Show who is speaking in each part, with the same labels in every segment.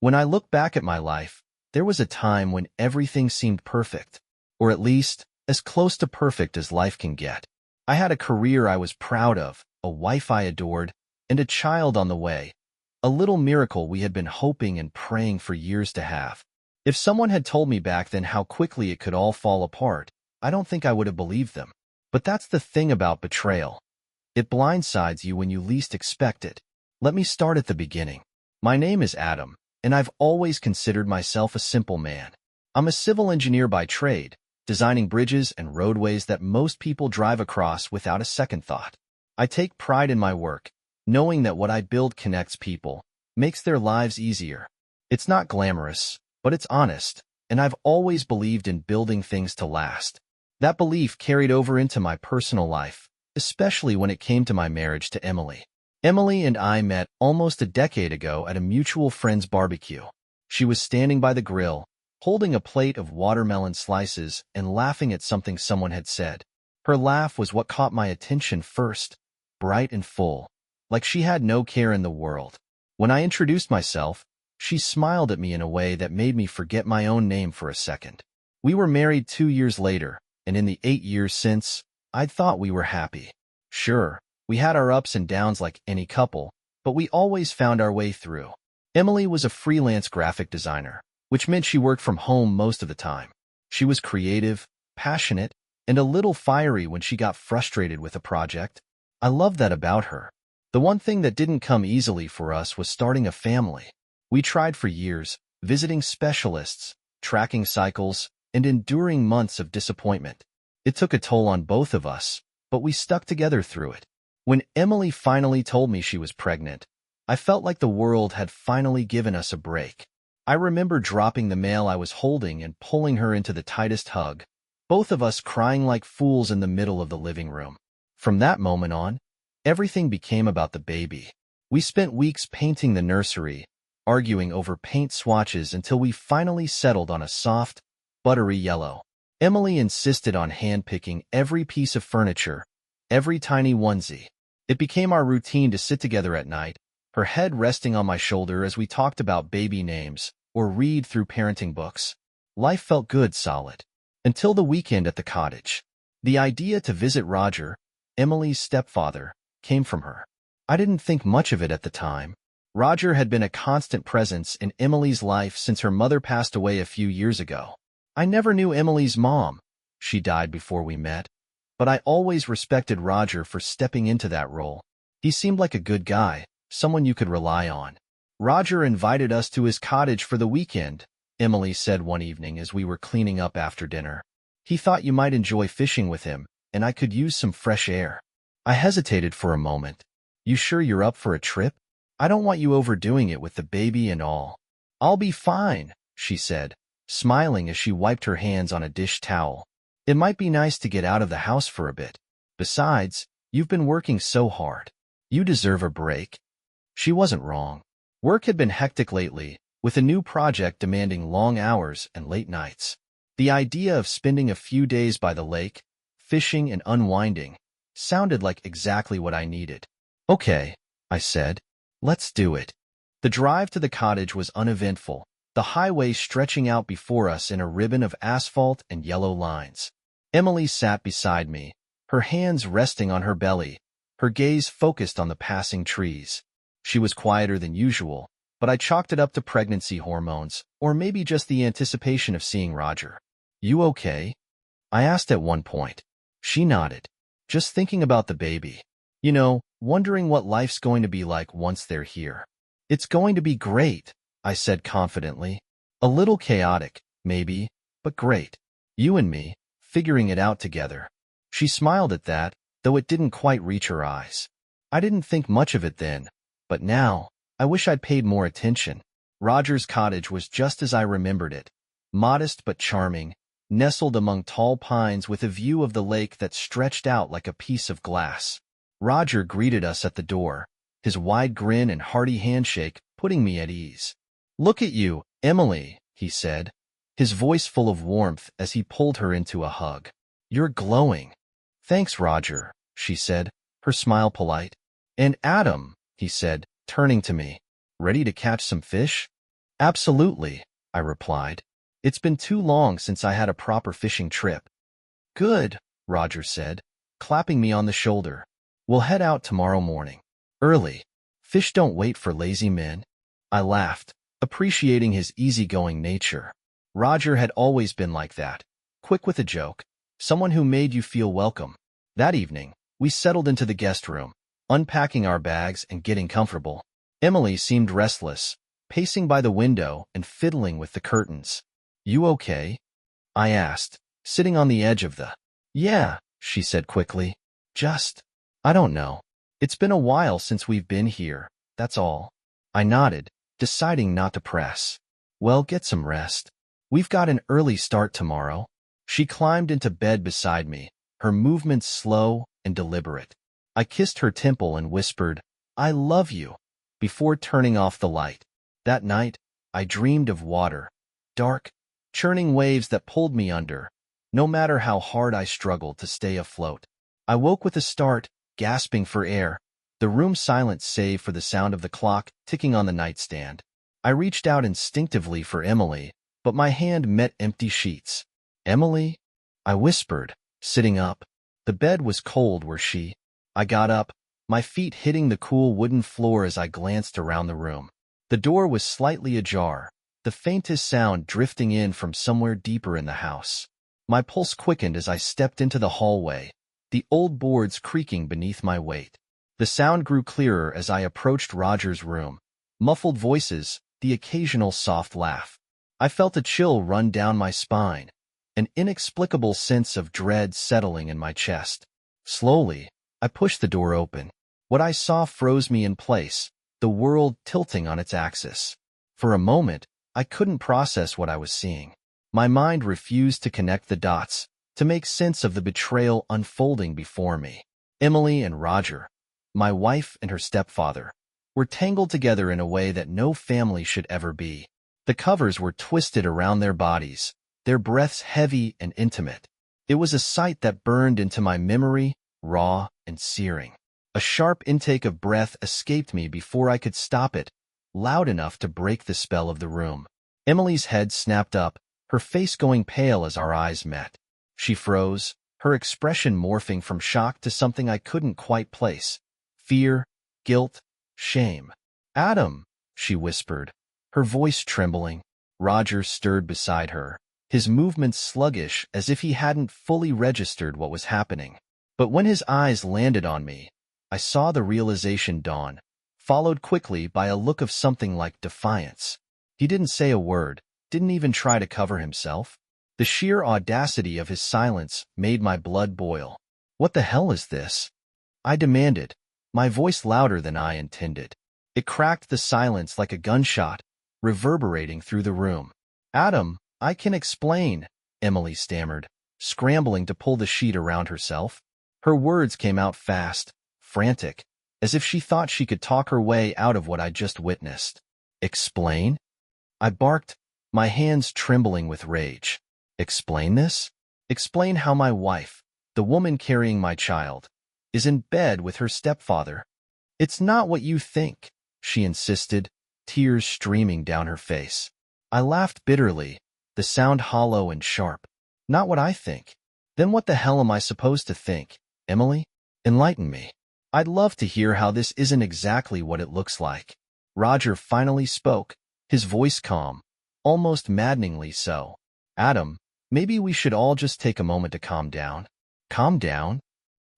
Speaker 1: When I look back at my life, there was a time when everything seemed perfect, or at least as close to perfect as life can get. I had a career I was proud of, a wife I adored, and a child on the way, a little miracle we had been hoping and praying for years to have. If someone had told me back then how quickly it could all fall apart, I don't think I would have believed them. But that's the thing about betrayal. It blindsides you when you least expect it. Let me start at the beginning. My name is Adam, and I've always considered myself a simple man. I'm a civil engineer by trade, designing bridges and roadways that most people drive across without a second thought. I take pride in my work, knowing that what I build connects people, makes their lives easier. It's not glamorous, but it's honest, and I've always believed in building things to last. That belief carried over into my personal life, especially when it came to my marriage to Emily. Emily and I met almost a decade ago at a mutual friend's barbecue. She was standing by the grill, holding a plate of watermelon slices and laughing at something someone had said. Her laugh was what caught my attention first, bright and full, like she had no care in the world. When I introduced myself, she smiled at me in a way that made me forget my own name for a second. We were married 2 years later, and in the 8 years since, I'd thought we were happy. Sure, we had our ups and downs like any couple, but we always found our way through. Emily was a freelance graphic designer, which meant she worked from home most of the time. She was creative, passionate, and a little fiery when she got frustrated with a project. I loved that about her. The one thing that didn't come easily for us was starting a family. We tried for years, visiting specialists, tracking cycles, and enduring months of disappointment. It took a toll on both of us, but we stuck together through it. When Emily finally told me she was pregnant, I felt like the world had finally given us a break. I remember dropping the mail I was holding and pulling her into the tightest hug, both of us crying like fools in the middle of the living room. From that moment on, everything became about the baby. We spent weeks painting the nursery, arguing over paint swatches until we finally settled on a soft, buttery yellow. Emily insisted on handpicking every piece of furniture, every tiny onesie. It became our routine to sit together at night, her head resting on my shoulder as we talked about baby names or read through parenting books. Life felt good, solid. Until the weekend at the cottage. The idea to visit Roger, Emily's stepfather, came from her. I didn't think much of it at the time. Roger had been a constant presence in Emily's life since her mother passed away a few years ago. I never knew Emily's mom. She died before we met. But I always respected Roger for stepping into that role. He seemed like a good guy, someone you could rely on. Roger invited us to his cottage for the weekend, Emily said one evening as we were cleaning up after dinner. He thought you might enjoy fishing with him, and I could use some fresh air. I hesitated for a moment. You sure you're up for a trip? I don't want you overdoing it with the baby and all. I'll be fine, she said, smiling as she wiped her hands on a dish towel. It might be nice to get out of the house for a bit. Besides, you've been working so hard. You deserve a break. She wasn't wrong. Work had been hectic lately, with a new project demanding long hours and late nights. The idea of spending a few days by the lake, fishing and unwinding, sounded like exactly what I needed. Okay, I said. Let's do it. The drive to the cottage was uneventful, the highway stretching out before us in a ribbon of asphalt and yellow lines. Emily sat beside me, her hands resting on her belly, her gaze focused on the passing trees. She was quieter than usual, but I chalked it up to pregnancy hormones, or maybe just the anticipation of seeing Roger. You okay? I asked at one point. She nodded. Just thinking about the baby. You know, wondering what life's going to be like once they're here. It's going to be great, I said confidently. A little chaotic, maybe, but great. You and me, figuring it out together. She smiled at that, though it didn't quite reach her eyes. I didn't think much of it then, but now, I wish I'd paid more attention. Roger's cottage was just as I remembered it. Modest but charming, nestled among tall pines with a view of the lake that stretched out like a piece of glass. Roger greeted us at the door, his wide grin and hearty handshake putting me at ease. Look at you, Emily, he said, his voice full of warmth as he pulled her into a hug. You're glowing. Thanks, Roger, she said, her smile polite. And Adam, he said, turning to me. Ready to catch some fish? Absolutely, I replied. It's been too long since I had a proper fishing trip. Good, Roger said, clapping me on the shoulder. We'll head out tomorrow morning. Early. Fish don't wait for lazy men. I laughed, appreciating his easygoing nature. Roger had always been like that, quick with a joke, someone who made you feel welcome. That evening, we settled into the guest room, unpacking our bags and getting comfortable. Emily seemed restless, pacing by the window and fiddling with the curtains. You okay? I asked, sitting on the edge of the. Yeah, she said quickly. I don't know. It's been a while since we've been here, that's all. I nodded, deciding not to press. Well, get some rest. We've got an early start tomorrow. She climbed into bed beside me, her movements slow and deliberate. I kissed her temple and whispered, I love you, before turning off the light. That night, I dreamed of water, dark, churning waves that pulled me under, no matter how hard I struggled to stay afloat. I woke with a start, gasping for air, the room silent save for the sound of the clock ticking on the nightstand. I reached out instinctively for Emily, but my hand met empty sheets. Emily? I whispered, sitting up. The bed was cold where she. I got up, my feet hitting the cool wooden floor as I glanced around the room. The door was slightly ajar, the faintest sound drifting in from somewhere deeper in the house. My pulse quickened as I stepped into the hallway, the old boards creaking beneath my weight. The sound grew clearer as I approached Roger's room. Muffled voices, the occasional soft laugh. I felt a chill run down my spine, an inexplicable sense of dread settling in my chest. Slowly, I pushed the door open. What I saw froze me in place, the world tilting on its axis. For a moment, I couldn't process what I was seeing. My mind refused to connect the dots, to make sense of the betrayal unfolding before me. Emily and Roger, my wife and her stepfather, were tangled together in a way that no family should ever be. The covers were twisted around their bodies, their breaths heavy and intimate. It was a sight that burned into my memory, raw and searing. A sharp intake of breath escaped me before I could stop it, loud enough to break the spell of the room. Emily's head snapped up, her face going pale as our eyes met. She froze, her expression morphing from shock to something I couldn't quite place. Fear, guilt, shame. Adam, she whispered, her voice trembling. Roger stirred beside her, his movements sluggish as if he hadn't fully registered what was happening. But when his eyes landed on me, I saw the realization dawn, followed quickly by a look of something like defiance. He didn't say a word, didn't even try to cover himself. The sheer audacity of his silence made my blood boil. What the hell is this? I demanded, my voice louder than I intended. It cracked the silence like a gunshot, reverberating through the room. Adam, I can explain, Emily stammered, scrambling to pull the sheet around herself. Her words came out fast, frantic, as if she thought she could talk her way out of what I'd just witnessed. Explain? I barked, my hands trembling with rage. Explain this? Explain how my wife, the woman carrying my child, is in bed with her stepfather. It's not what you think, she insisted, tears streaming down her face. I laughed bitterly, the sound hollow and sharp. Not what I think. Then what the hell am I supposed to think, Emily? Enlighten me. I'd love to hear how this isn't exactly what it looks like. Roger finally spoke, his voice calm, almost maddeningly so. Adam, maybe we should all just take a moment to calm down. Calm down?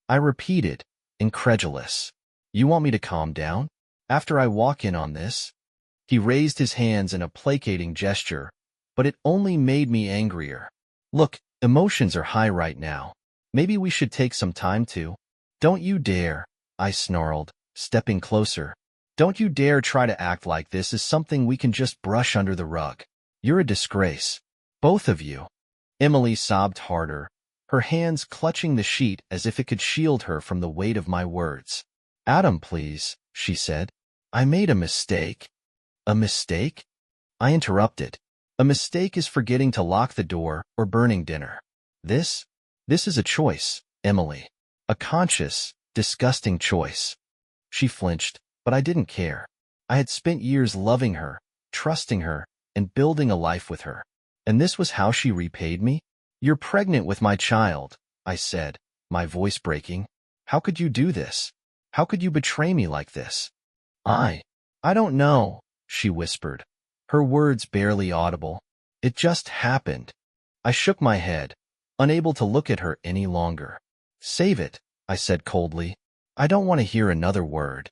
Speaker 1: I repeated, incredulous. You want me to calm down? After I walk in on this? He raised his hands in a placating gesture, but it only made me angrier. Look, emotions are high right now. Maybe we should take some time to. Don't you dare, I snarled, stepping closer. Don't you dare try to act like this is something we can just brush under the rug. You're a disgrace. Both of you. Emily sobbed harder, her hands clutching the sheet as if it could shield her from the weight of my words. Adam, please, she said. I made a mistake. A mistake? I interrupted. A mistake is forgetting to lock the door or burning dinner. This is a choice, Emily. A conscious, disgusting choice. She flinched, but I didn't care. I had spent years loving her, trusting her, and building a life with her. And this was how she repaid me? You're pregnant with my child, I said, my voice breaking. How could you do this? How could you betray me like this? I don't know, she whispered, her words barely audible. It just happened. I shook my head, unable to look at her any longer. Save it, I said coldly. I don't want to hear another word.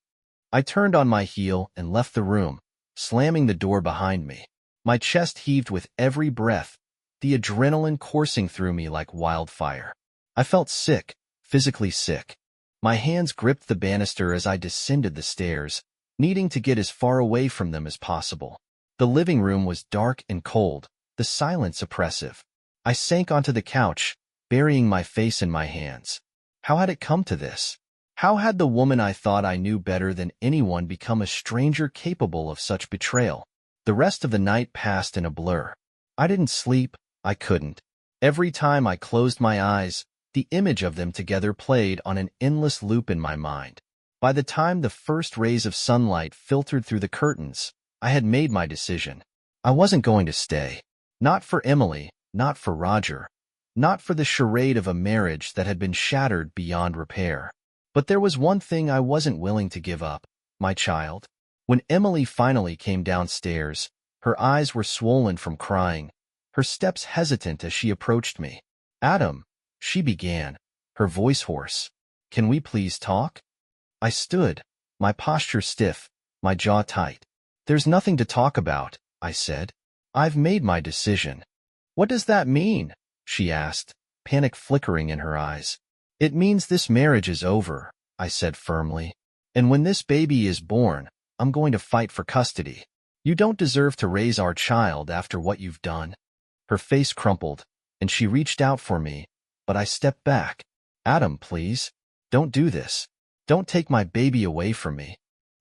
Speaker 1: I turned on my heel and left the room, slamming the door behind me. My chest heaved with every breath, the adrenaline coursing through me like wildfire. I felt sick, physically sick. My hands gripped the banister as I descended the stairs, needing to get as far away from them as possible. The living room was dark and cold, the silence oppressive. I sank onto the couch, burying my face in my hands. How had it come to this? How had the woman I thought I knew better than anyone become a stranger capable of such betrayal? The rest of the night passed in a blur. I didn't sleep, I couldn't. Every time I closed my eyes, the image of them together played on an endless loop in my mind. By the time the first rays of sunlight filtered through the curtains, I had made my decision. I wasn't going to stay. Not for Emily, not for Roger, not for the charade of a marriage that had been shattered beyond repair. But there was one thing I wasn't willing to give up, my child. When Emily finally came downstairs, her eyes were swollen from crying, her steps hesitant as she approached me. Adam, she began, her voice hoarse. Can we please talk? I stood, my posture stiff, my jaw tight. There's nothing to talk about, I said. I've made my decision. What does that mean? She asked, panic flickering in her eyes. It means this marriage is over, I said firmly. And when this baby is born, I'm going to fight for custody. You don't deserve to raise our child after what you've done. Her face crumpled, and she reached out for me, but I stepped back. Adam, please, don't do this. Don't take my baby away from me.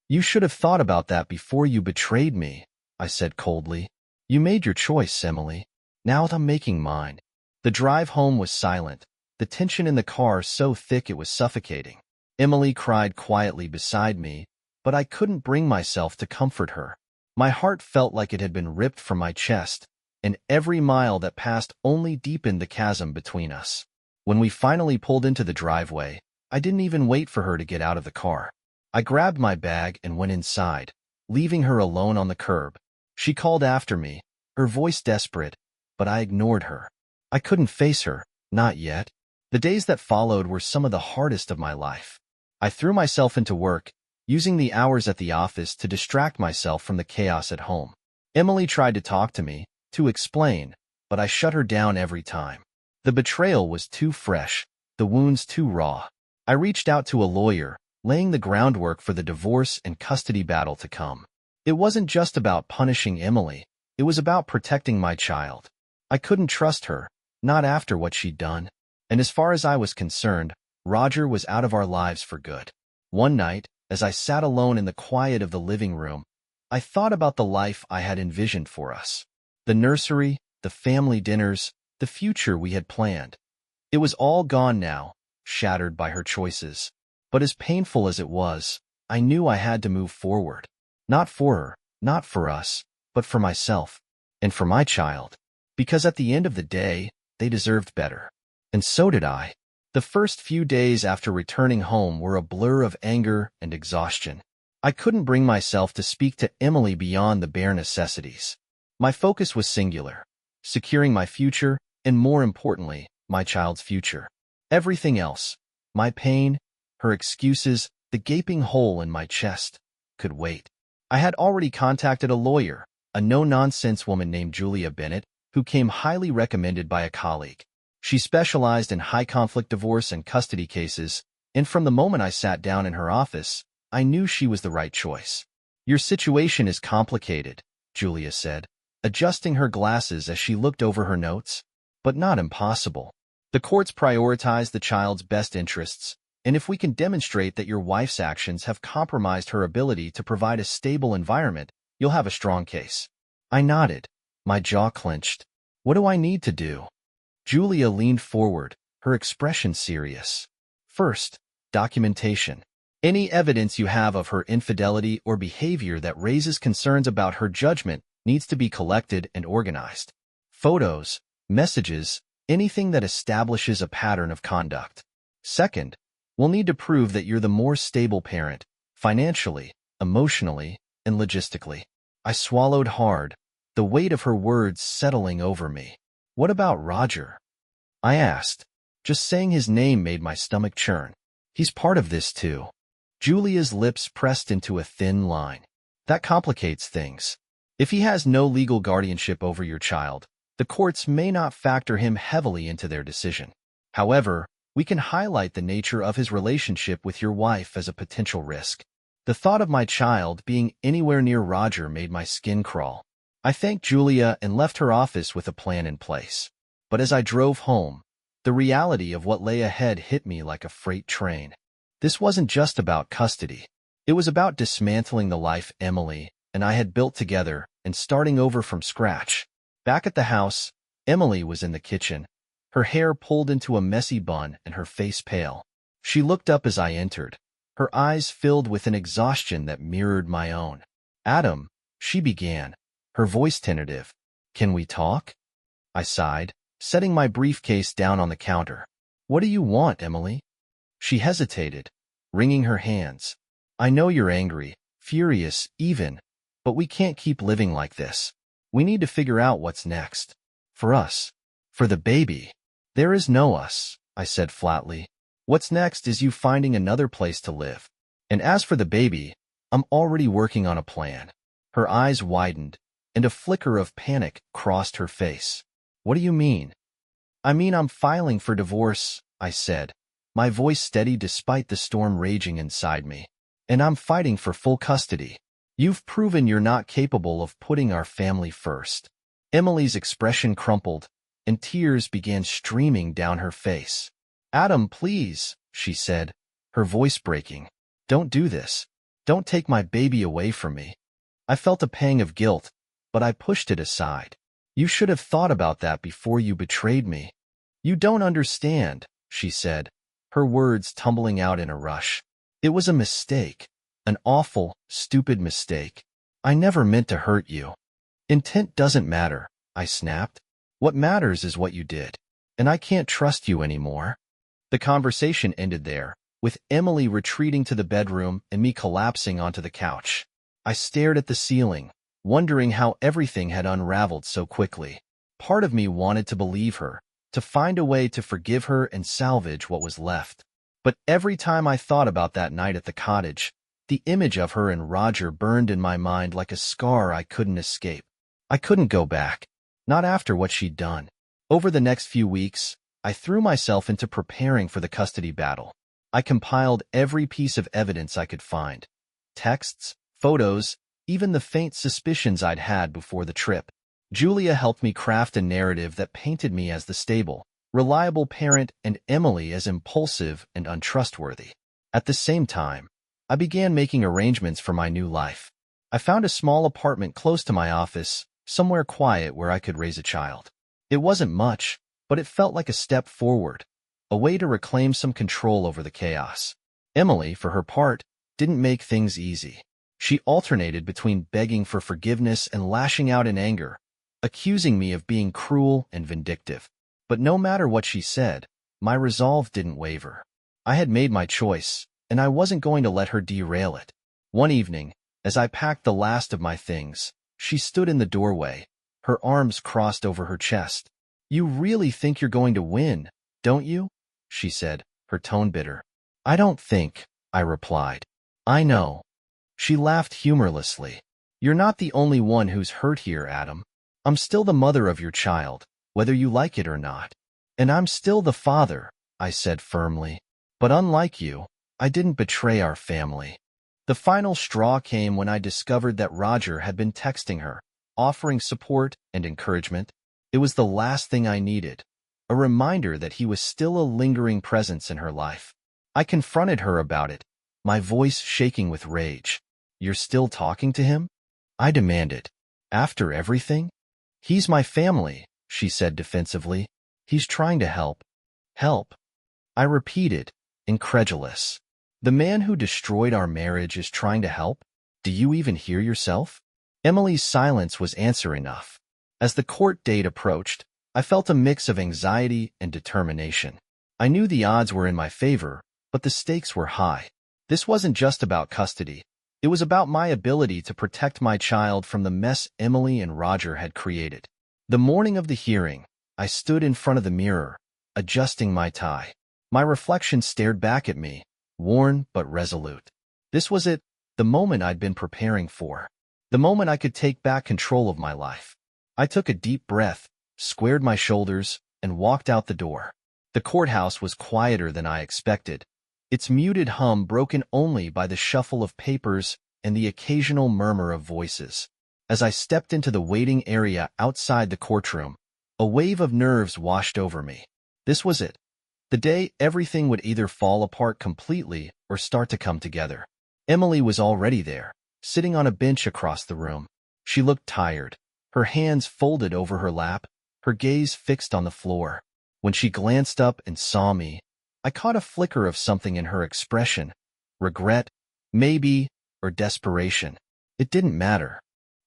Speaker 1: You should have thought about that before you betrayed me, I said coldly. You made your choice, Emily. Now I'm making mine. The drive home was silent, the tension in the car so thick it was suffocating. Emily cried quietly beside me, but I couldn't bring myself to comfort her. My heart felt like it had been ripped from my chest, and every mile that passed only deepened the chasm between us. When we finally pulled into the driveway, I didn't even wait for her to get out of the car. I grabbed my bag and went inside, leaving her alone on the curb. She called after me, her voice desperate, but I ignored her. I couldn't face her, not yet. The days that followed were some of the hardest of my life. I threw myself into work, using the hours at the office to distract myself from the chaos at home. Emily tried to talk to me, to explain, but I shut her down every time. The betrayal was too fresh, the wounds too raw. I reached out to a lawyer, laying the groundwork for the divorce and custody battle to come. It wasn't just about punishing Emily, it was about protecting my child. I couldn't trust her, not after what she'd done. And as far as I was concerned, Roger was out of our lives for good. One night, as I sat alone in the quiet of the living room, I thought about the life I had envisioned for us. The nursery, the family dinners, the future we had planned. It was all gone now, shattered by her choices. But as painful as it was, I knew I had to move forward. Not for her, not for us, but for myself, and for my child. Because at the end of the day, they deserved better. And so did I. The first few days after returning home were a blur of anger and exhaustion. I couldn't bring myself to speak to Emily beyond the bare necessities. My focus was singular, securing my future, and more importantly, my child's future. Everything else, my pain, her excuses, the gaping hole in my chest, could wait. I had already contacted a lawyer, a no-nonsense woman named Julia Bennett, who came highly recommended by a colleague. She specialized in high-conflict divorce and custody cases, and from the moment I sat down in her office, I knew she was the right choice. Your situation is complicated, Julia said, adjusting her glasses as she looked over her notes, but not impossible. The courts prioritize the child's best interests, and if we can demonstrate that your wife's actions have compromised her ability to provide a stable environment, you'll have a strong case. I nodded, my jaw clenched. What do I need to do? Julia leaned forward, her expression serious. First, documentation. Any evidence you have of her infidelity or behavior that raises concerns about her judgment needs to be collected and organized. Photos, messages, anything that establishes a pattern of conduct. Second, we'll need to prove that you're the more stable parent, financially, emotionally, and logistically. I swallowed hard, the weight of her words settling over me. What about Roger? I asked. Just saying his name made my stomach churn. He's part of this too. Julia's lips pressed into a thin line. That complicates things. If he has no legal guardianship over your child, the courts may not factor him heavily into their decision. However, we can highlight the nature of his relationship with your wife as a potential risk. The thought of my child being anywhere near Roger made my skin crawl. I thanked Julia and left her office with a plan in place. But as I drove home, the reality of what lay ahead hit me like a freight train. This wasn't just about custody. It was about dismantling the life Emily and I had built together and starting over from scratch. Back at the house, Emily was in the kitchen, her hair pulled into a messy bun and her face pale. She looked up as I entered, her eyes filled with an exhaustion that mirrored my own. "Adam," she began, her voice tentative. "Can we talk?" I sighed, setting my briefcase down on the counter. "What do you want, Emily?" She hesitated, wringing her hands. "I know you're angry, furious, even, but we can't keep living like this. We need to figure out what's next. For us. For the baby." "There is no us," I said flatly. "What's next is you finding another place to live. And as for the baby, I'm already working on a plan." Her eyes widened, and a flicker of panic crossed her face. "What do you mean?" "I mean I'm filing for divorce," I said, my voice steady despite the storm raging inside me. "And I'm fighting for full custody. You've proven you're not capable of putting our family first." Emily's expression crumpled, and tears began streaming down her face. "Adam, please," she said, her voice breaking. "Don't do this. Don't take my baby away from me." I felt a pang of guilt, but I pushed it aside. "You should have thought about that before you betrayed me." "You don't understand," she said, her words tumbling out in a rush. "It was a mistake. An awful, stupid mistake. I never meant to hurt you." "Intent doesn't matter," I snapped. "What matters is what you did. And I can't trust you anymore." The conversation ended there, with Emily retreating to the bedroom and me collapsing onto the couch. I stared at the ceiling, wondering how everything had unraveled so quickly. Part of me wanted to believe her, to find a way to forgive her and salvage what was left. But every time I thought about that night at the cottage, the image of her and Roger burned in my mind like a scar I couldn't escape. I couldn't go back, not after what she'd done. Over the next few weeks, I threw myself into preparing for the custody battle. I compiled every piece of evidence I could find. Texts, photos, even the faint suspicions I'd had before the trip. Julia helped me craft a narrative that painted me as the stable, reliable parent and Emily as impulsive and untrustworthy. At the same time, I began making arrangements for my new life. I found a small apartment close to my office, somewhere quiet where I could raise a child. It wasn't much, but it felt like a step forward, a way to reclaim some control over the chaos. Emily, for her part, didn't make things easy. She alternated between begging for forgiveness and lashing out in anger, accusing me of being cruel and vindictive. But no matter what she said, my resolve didn't waver. I had made my choice, and I wasn't going to let her derail it. One evening, as I packed the last of my things, she stood in the doorway, her arms crossed over her chest. "You really think you're going to win, don't you?" she said, her tone bitter. "I don't think," I replied. "I know." She laughed humorlessly. "You're not the only one who's hurt here, Adam. I'm still the mother of your child, whether you like it or not. And I'm still the father," I said firmly. "But unlike you, I didn't betray our family." The final straw came when I discovered that Roger had been texting her, offering support and encouragement. It was the last thing I needed, a reminder that he was still a lingering presence in her life. I confronted her about it, my voice shaking with rage. "You're still talking to him?" I demanded. "After everything?" "He's my family," she said defensively. "He's trying to help." "Help?" I repeated, incredulous. "The man who destroyed our marriage is trying to help? Do you even hear yourself?" Emily's silence was answer enough. As the court date approached, I felt a mix of anxiety and determination. I knew the odds were in my favor, but the stakes were high. This wasn't just about custody. It was about my ability to protect my child from the mess Emily and Roger had created. The morning of the hearing, I stood in front of the mirror, adjusting my tie. My reflection stared back at me, worn but resolute. This was it, the moment I'd been preparing for. The moment I could take back control of my life. I took a deep breath, squared my shoulders, and walked out the door. The courthouse was quieter than I expected, its muted hum broken only by the shuffle of papers and the occasional murmur of voices. As I stepped into the waiting area outside the courtroom, a wave of nerves washed over me. This was it. The day everything would either fall apart completely or start to come together. Emily was already there, sitting on a bench across the room. She looked tired, her hands folded over her lap, her gaze fixed on the floor. When she glanced up and saw me, I caught a flicker of something in her expression. Regret, maybe, or desperation. It didn't matter.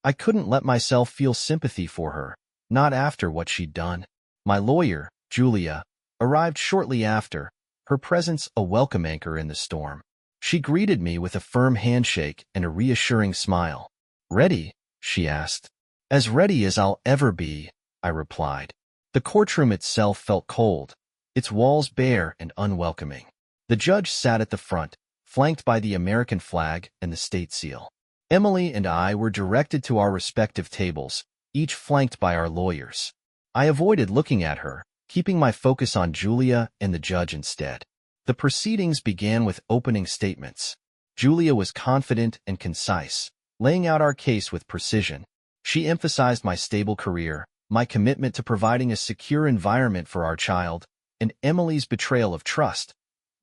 Speaker 1: I couldn't let myself feel sympathy for her, not after what she'd done. My lawyer, Julia, arrived shortly after, her presence a welcome anchor in the storm. She greeted me with a firm handshake and a reassuring smile. "Ready?" she asked. "As ready as I'll ever be," I replied. The courtroom itself felt cold, its walls bare and unwelcoming. The judge sat at the front, flanked by the American flag and the state seal. Emily and I were directed to our respective tables, each flanked by our lawyers. I avoided looking at her, keeping my focus on Julia and the judge instead. The proceedings began with opening statements. Julia was confident and concise, laying out our case with precision. She emphasized my stable career, my commitment to providing a secure environment for our child, and Emily's betrayal of trust,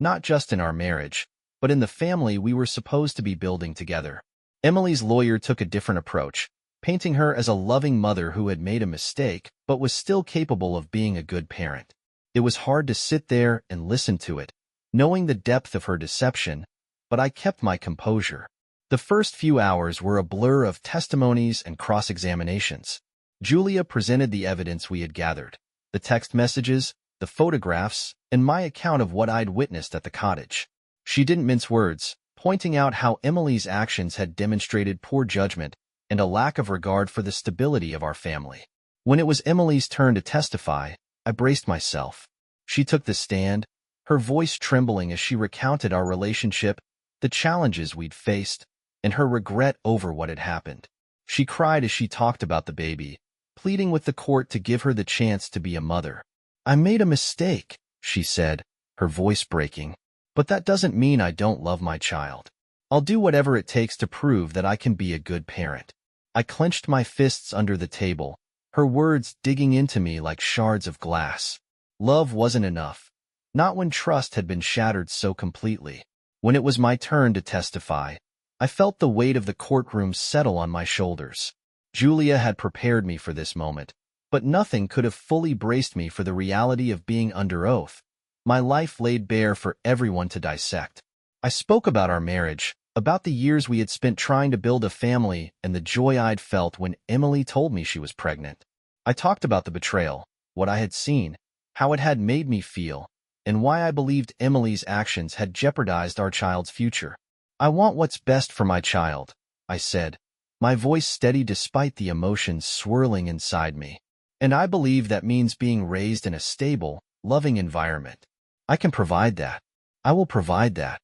Speaker 1: not just in our marriage, but in the family we were supposed to be building together. Emily's lawyer took a different approach, painting her as a loving mother who had made a mistake but was still capable of being a good parent. It was hard to sit there and listen to it, knowing the depth of her deception, but I kept my composure. The first few hours were a blur of testimonies and cross-examinations. Julia presented the evidence we had gathered, the text messages, the photographs, and my account of what I'd witnessed at the cottage. She didn't mince words, pointing out how Emily's actions had demonstrated poor judgment and a lack of regard for the stability of our family. When it was Emily's turn to testify, I braced myself. She took the stand, her voice trembling as she recounted our relationship, the challenges we'd faced, and her regret over what had happened. She cried as she talked about the baby, pleading with the court to give her the chance to be a mother. "I made a mistake," she said, her voice breaking, "but that doesn't mean I don't love my child. I'll do whatever it takes to prove that I can be a good parent." I clenched my fists under the table, her words digging into me like shards of glass. Love wasn't enough, not when trust had been shattered so completely. When it was my turn to testify, I felt the weight of the courtroom settle on my shoulders. Julia had prepared me for this moment, but nothing could have fully braced me for the reality of being under oath, my life laid bare for everyone to dissect. I spoke about our marriage, about the years we had spent trying to build a family, and the joy I'd felt when Emily told me she was pregnant. I talked about the betrayal, what I had seen, how it had made me feel, and why I believed Emily's actions had jeopardized our child's future. "I want what's best for my child," I said, my voice steady despite the emotions swirling inside me. "And I believe that means being raised in a stable, loving environment. I can provide that. I will provide that."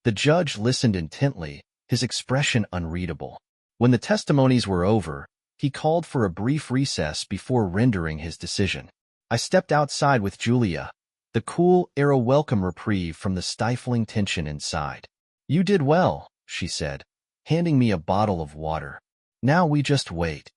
Speaker 1: The judge listened intently, his expression unreadable. When the testimonies were over, he called for a brief recess before rendering his decision. I stepped outside with Julia, the cool air a welcome reprieve from the stifling tension inside. "You did well," she said, handing me a bottle of water. "Now we just wait.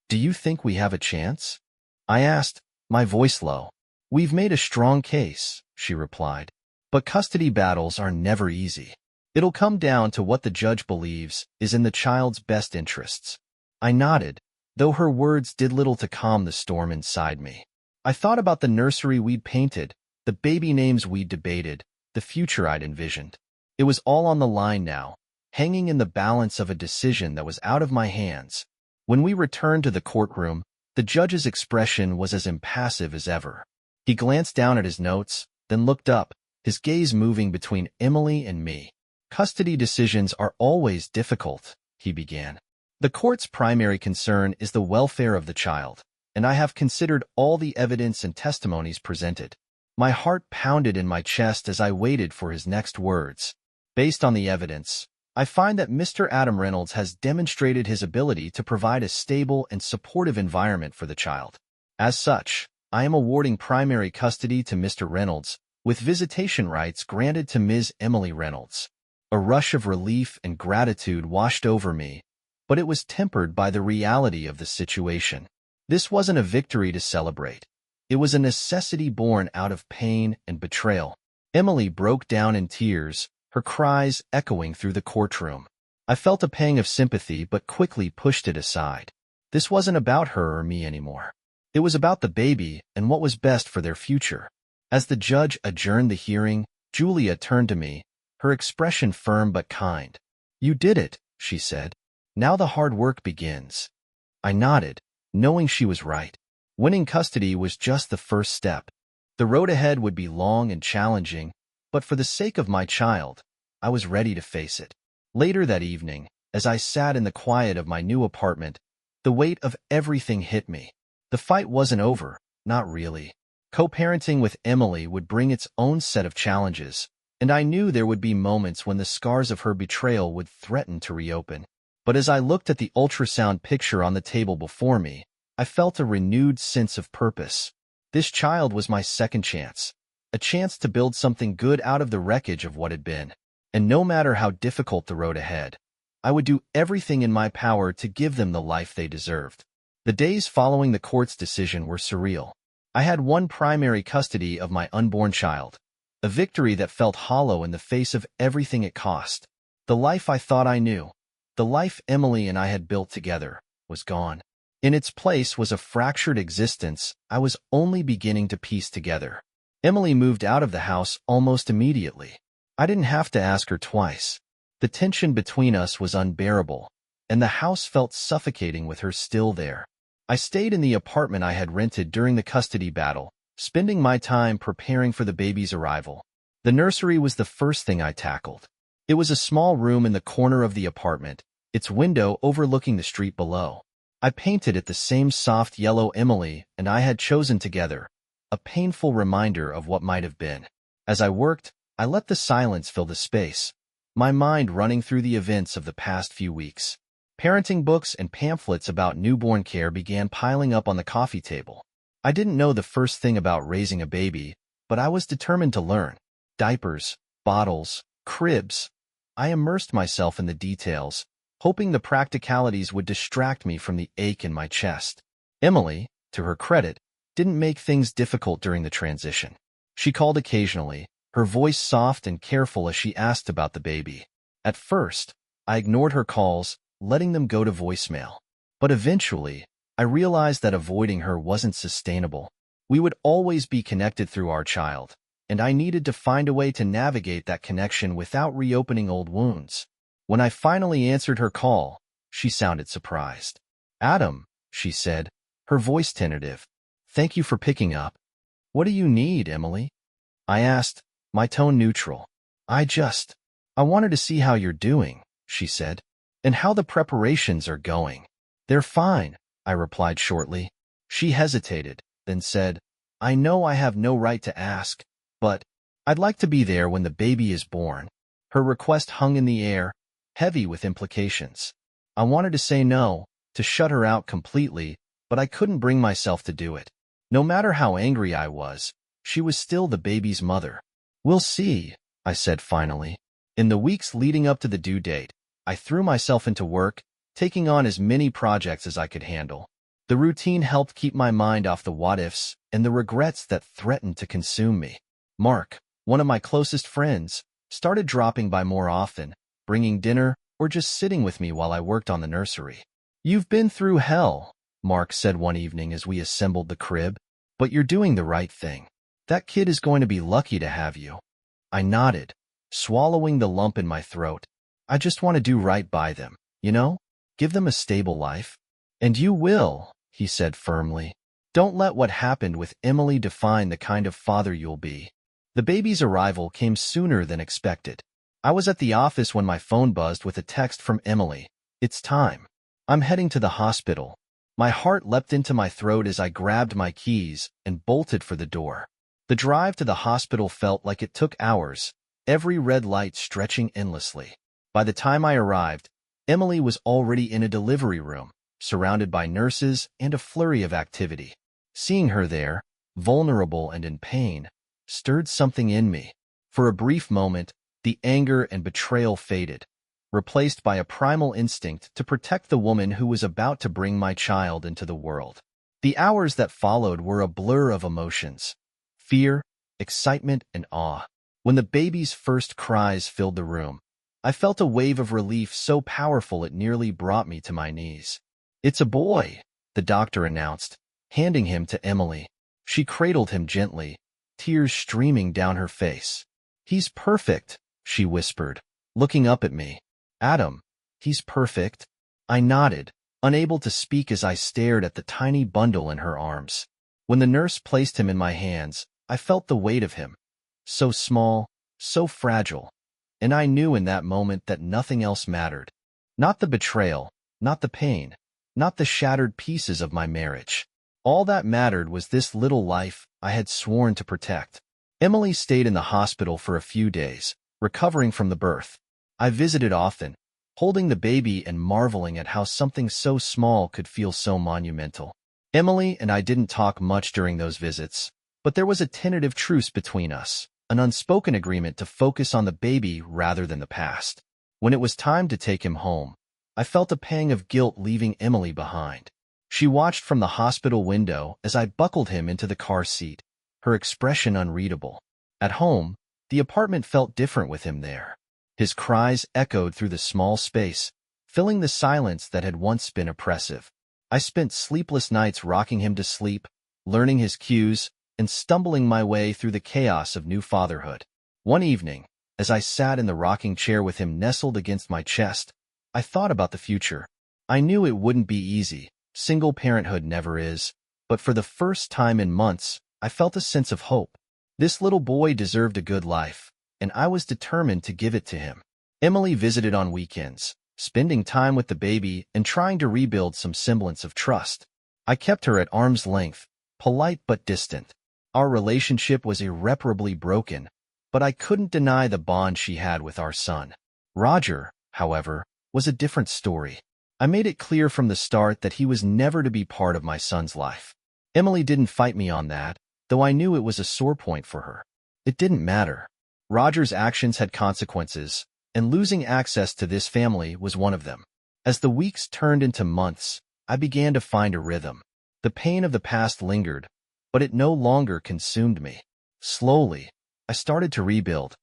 Speaker 1: Do you think we have a chance?" I asked, my voice low. "We've made a strong case," she replied, "but custody battles are never easy. It'll come down to what the judge believes is in the child's best interests." I nodded, though her words did little to calm the storm inside me. I thought about the nursery we'd painted, the baby names we'd debated, the future I'd envisioned. It was all on the line now, hanging in the balance of a decision that was out of my hands. When we returned to the courtroom, the judge's expression was as impassive as ever. He glanced down at his notes, then looked up, his gaze moving between Emily and me. "Custody decisions are always difficult," he began. "The court's primary concern is the welfare of the child, and I have considered all the evidence and testimonies presented." My heart pounded in my chest as I waited for his next words. "Based on the evidence, I find that Mr. Adam Reynolds has demonstrated his ability to provide a stable and supportive environment for the child. As such, I am awarding primary custody to Mr. Reynolds, with visitation rights granted to Ms. Emily Reynolds." A rush of relief and gratitude washed over me, but it was tempered by the reality of the situation. This wasn't a victory to celebrate. It was a necessity born out of pain and betrayal. Emily broke down in tears, her cries echoing through the courtroom. I felt a pang of sympathy but quickly pushed it aside. This wasn't about her or me anymore. It was about the baby and what was best for their future. As the judge adjourned the hearing, Julia turned to me, her expression firm but kind. "You did it," she said. "Now the hard work begins." I nodded, knowing she was right. Winning custody was just the first step. The road ahead would be long and challenging, but for the sake of my child, I was ready to face it. Later that evening, as I sat in the quiet of my new apartment, the weight of everything hit me. The fight wasn't over, not really. Co-parenting with Emily would bring its own set of challenges, and I knew there would be moments when the scars of her betrayal would threaten to reopen. But as I looked at the ultrasound picture on the table before me, I felt a renewed sense of purpose. This child was my second chance, a chance to build something good out of the wreckage of what had been. And no matter how difficult the road ahead, I would do everything in my power to give them the life they deserved. The days following the court's decision were surreal. I had won primary custody of my unborn child, a victory that felt hollow in the face of everything it cost. The life I thought I knew, the life Emily and I had built together, was gone. In its place was a fractured existence I was only beginning to piece together. Emily moved out of the house almost immediately. I didn't have to ask her twice. The tension between us was unbearable, and the house felt suffocating with her still there. I stayed in the apartment I had rented during the custody battle, spending my time preparing for the baby's arrival. The nursery was the first thing I tackled. It was a small room in the corner of the apartment, its window overlooking the street below. I painted it the same soft yellow Emily and I had chosen together, a painful reminder of what might have been. As I worked, I let the silence fill the space, my mind running through the events of the past few weeks. Parenting books and pamphlets about newborn care began piling up on the coffee table. I didn't know the first thing about raising a baby, but I was determined to learn. Diapers, bottles, cribs. I immersed myself in the details, hoping the practicalities would distract me from the ache in my chest. Emily, to her credit, didn't make things difficult during the transition. She called occasionally, her voice soft and careful as she asked about the baby. At first, I ignored her calls, letting them go to voicemail. But eventually, I realized that avoiding her wasn't sustainable. We would always be connected through our child, and I needed to find a way to navigate that connection without reopening old wounds. When I finally answered her call, she sounded surprised. "Adam," she said, her voice tentative. "Thank you for picking up." "What do you need, Emily?" I asked, my tone neutral. I wanted to see how you're doing," she said, "and how the preparations are going." "They're fine," I replied shortly. She hesitated, then said, "I know I have no right to ask, but I'd like to be there when the baby is born." Her request hung in the air, heavy with implications. I wanted to say no, to shut her out completely, but I couldn't bring myself to do it. No matter how angry I was, she was still the baby's mother. "We'll see," I said finally. In the weeks leading up to the due date, I threw myself into work, taking on as many projects as I could handle. The routine helped keep my mind off the what-ifs and the regrets that threatened to consume me. Mark, one of my closest friends, started dropping by more often, bringing dinner or just sitting with me while I worked on the nursery. "You've been through hell," Mark said one evening as we assembled the crib, "but you're doing the right thing. That kid is going to be lucky to have you." I nodded, swallowing the lump in my throat. I just want to do right by them, you know? Give them a stable life. "And you will," he said firmly. "Don't let what happened with Emily define the kind of father you'll be." The baby's arrival came sooner than expected. I was at the office when my phone buzzed with a text from Emily. "It's time. I'm heading to the hospital." My heart leapt into my throat as I grabbed my keys and bolted for the door. The drive to the hospital felt like it took hours, every red light stretching endlessly. By the time I arrived, Emily was already in a delivery room, surrounded by nurses and a flurry of activity. Seeing her there, vulnerable and in pain, stirred something in me. For a brief moment, the anger and betrayal faded, replaced by a primal instinct to protect the woman who was about to bring my child into the world. The hours that followed were a blur of emotions: fear, excitement, and awe. When the baby's first cries filled the room, I felt a wave of relief so powerful it nearly brought me to my knees. "It's a boy," the doctor announced, handing him to Emily. She cradled him gently, tears streaming down her face. "He's perfect," she whispered, looking up at me. "Adam, he's perfect." I nodded, unable to speak as I stared at the tiny bundle in her arms. When the nurse placed him in my hands, I felt the weight of him. So small, so fragile. And I knew in that moment that nothing else mattered. Not the betrayal, not the pain, not the shattered pieces of my marriage. All that mattered was this little life I had sworn to protect. Emily stayed in the hospital for a few days, recovering from the birth. I visited often, holding the baby and marveling at how something so small could feel so monumental. Emily and I didn't talk much during those visits, but there was a tentative truce between us, an unspoken agreement to focus on the baby rather than the past. When it was time to take him home, I felt a pang of guilt leaving Emily behind. She watched from the hospital window as I buckled him into the car seat, her expression unreadable. At home, the apartment felt different with him there. His cries echoed through the small space, filling the silence that had once been oppressive. I spent sleepless nights rocking him to sleep, learning his cues, and stumbling my way through the chaos of new fatherhood. One evening, as I sat in the rocking chair with him nestled against my chest, I thought about the future. I knew it wouldn't be easy. Single parenthood never is. But for the first time in months, I felt a sense of hope. This little boy deserved a good life, and I was determined to give it to him. Emily visited on weekends, spending time with the baby and trying to rebuild some semblance of trust. I kept her at arm's length, polite but distant. Our relationship was irreparably broken, but I couldn't deny the bond she had with our son. Roger, however, was a different story. I made it clear from the start that he was never to be part of my son's life. Emily didn't fight me on that, though I knew it was a sore point for her. It didn't matter. Roger's actions had consequences, and losing access to this family was one of them. As the weeks turned into months, I began to find a rhythm. The pain of the past lingered, but it no longer consumed me. Slowly, I started to rebuild,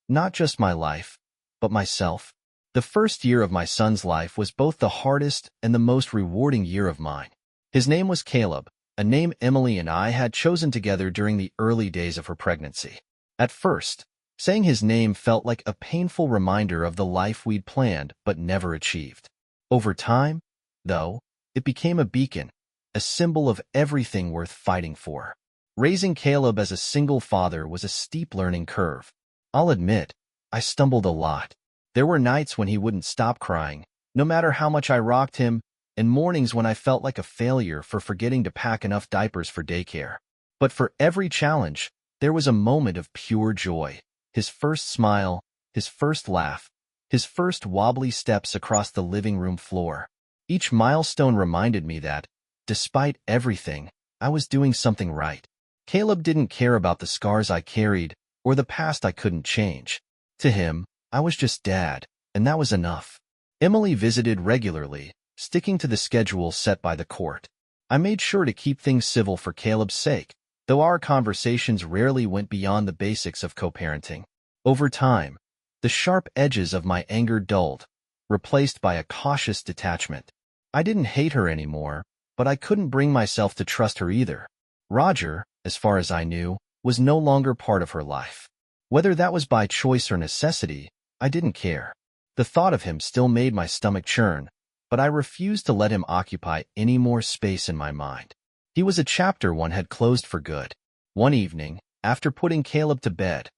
Speaker 1: not just my life, but myself. The first year of my son's life was both the hardest and the most rewarding year of mine. His name was Caleb, a name Emily and I had chosen together during the early days of her pregnancy. At first, saying his name felt like a painful reminder of the life we'd planned but never achieved. Over time, though, it became a beacon, a symbol of everything worth fighting for. Raising Caleb as a single father was a steep learning curve. I'll admit, I stumbled a lot. There were nights when he wouldn't stop crying, no matter how much I rocked him, and mornings when I felt like a failure for forgetting to pack enough diapers for daycare. But for every challenge, there was a moment of pure joy. His first smile, his first laugh, his first wobbly steps across the living room floor. Each milestone reminded me that, despite everything, I was doing something right. Caleb didn't care about the scars I carried or the past I couldn't change. To him, I was just dad, and that was enough. Emily visited regularly, sticking to the schedule set by the court. I made sure to keep things civil for Caleb's sake, though our conversations rarely went beyond the basics of co-parenting. Over time, the sharp edges of my anger dulled, replaced by a cautious detachment. I didn't hate her anymore, but I couldn't bring myself to trust her either. Roger, as far as I knew, was no longer part of her life. Whether that was by choice or necessity, I didn't care. The thought of him still made my stomach churn, but I refused to let him occupy any more space in my mind. He was a chapter one had closed for good. One evening, after putting Caleb to bed,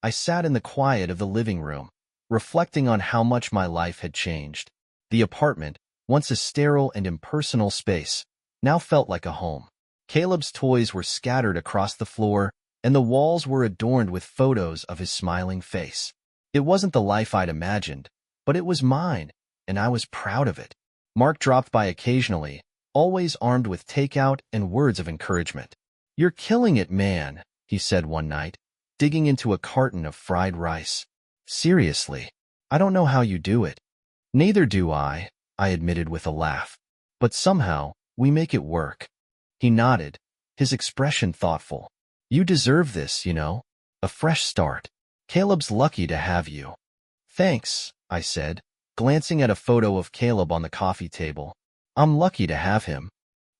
Speaker 1: I sat in the quiet of the living room, reflecting on how much my life had changed. The apartment, once a sterile and impersonal space, now felt like a home. Caleb's toys were scattered across the floor, and the walls were adorned with photos of his smiling face. It wasn't the life I'd imagined, but it was mine, and I was proud of it. Mark dropped by occasionally, always armed with takeout and words of encouragement. "You're killing it, man," he said one night, digging into a carton of fried rice. "Seriously, I don't know how you do it." "Neither do I admitted with a laugh. "But somehow, we make it work." He nodded, his expression thoughtful. "You deserve this, you know. A fresh start. Caleb's lucky to have you." "Thanks," I said, glancing at a photo of Caleb on the coffee table. "I'm lucky to have him."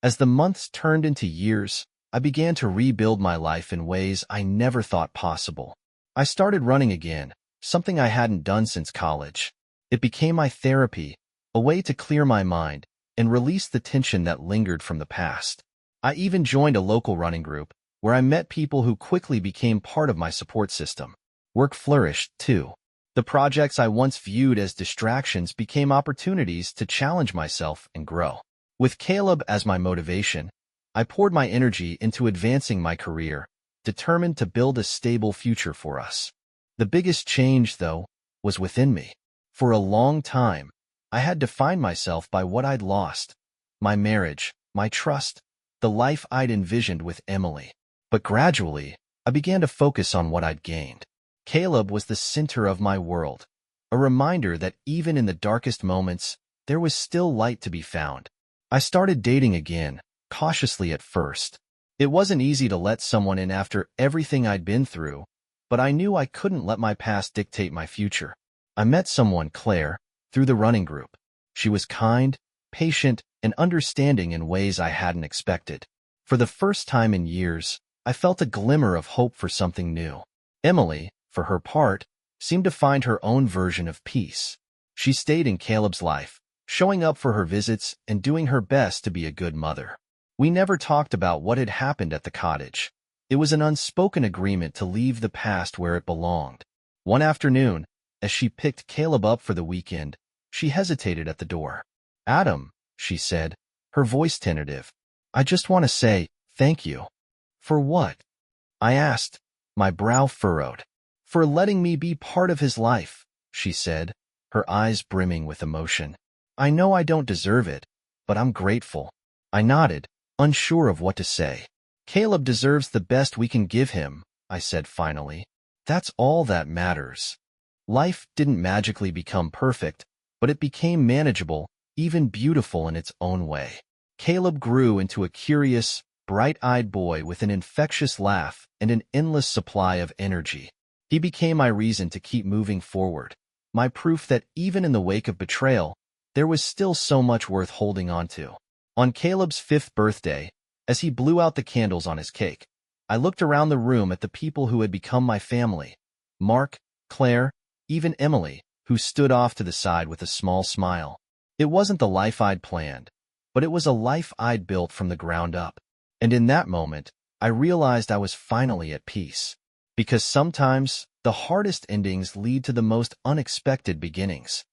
Speaker 1: As the months turned into years, I began to rebuild my life in ways I never thought possible. I started running again, something I hadn't done since college. It became my therapy, a way to clear my mind and release the tension that lingered from the past. I even joined a local running group, where I met people who quickly became part of my support system. Work flourished, too. The projects I once viewed as distractions became opportunities to challenge myself and grow. With Caleb as my motivation, I poured my energy into advancing my career, determined to build a stable future for us. The biggest change, though, was within me. For a long time, I had defined myself by what I'd lost: my marriage, my trust, the life I'd envisioned with Emily. But gradually, I began to focus on what I'd gained. Caleb was the center of my world, a reminder that even in the darkest moments, there was still light to be found. I started dating again, cautiously at first. It wasn't easy to let someone in after everything I'd been through, but I knew I couldn't let my past dictate my future. I met someone, Claire, through the running group. She was kind, patient, and understanding in ways I hadn't expected. For the first time in years, I felt a glimmer of hope for something new. Emily, for her part, seemed to find her own version of peace. She stayed in Caleb's life, showing up for her visits and doing her best to be a good mother. We never talked about what had happened at the cottage. It was an unspoken agreement to leave the past where it belonged. One afternoon, as she picked Caleb up for the weekend, she hesitated at the door. "Adam," she said, her voice tentative, "I just want to say thank you." "For what?" I asked, my brow furrowed. "For letting me be part of his life," she said, her eyes brimming with emotion. "I know I don't deserve it, but I'm grateful." I nodded, unsure of what to say. "Caleb deserves the best we can give him," I said finally. "That's all that matters." Life didn't magically become perfect, but it became manageable, even beautiful in its own way. Caleb grew into a curious, bright-eyed boy with an infectious laugh and an endless supply of energy. He became my reason to keep moving forward, my proof that even in the wake of betrayal, there was still so much worth holding on to. On Caleb's 5th birthday, as he blew out the candles on his cake, I looked around the room at the people who had become my family: Mark, Claire, even Emily, who stood off to the side with a small smile. It wasn't the life I'd planned, but it was a life I'd built from the ground up. And in that moment, I realized I was finally at peace. Because sometimes, the hardest endings lead to the most unexpected beginnings.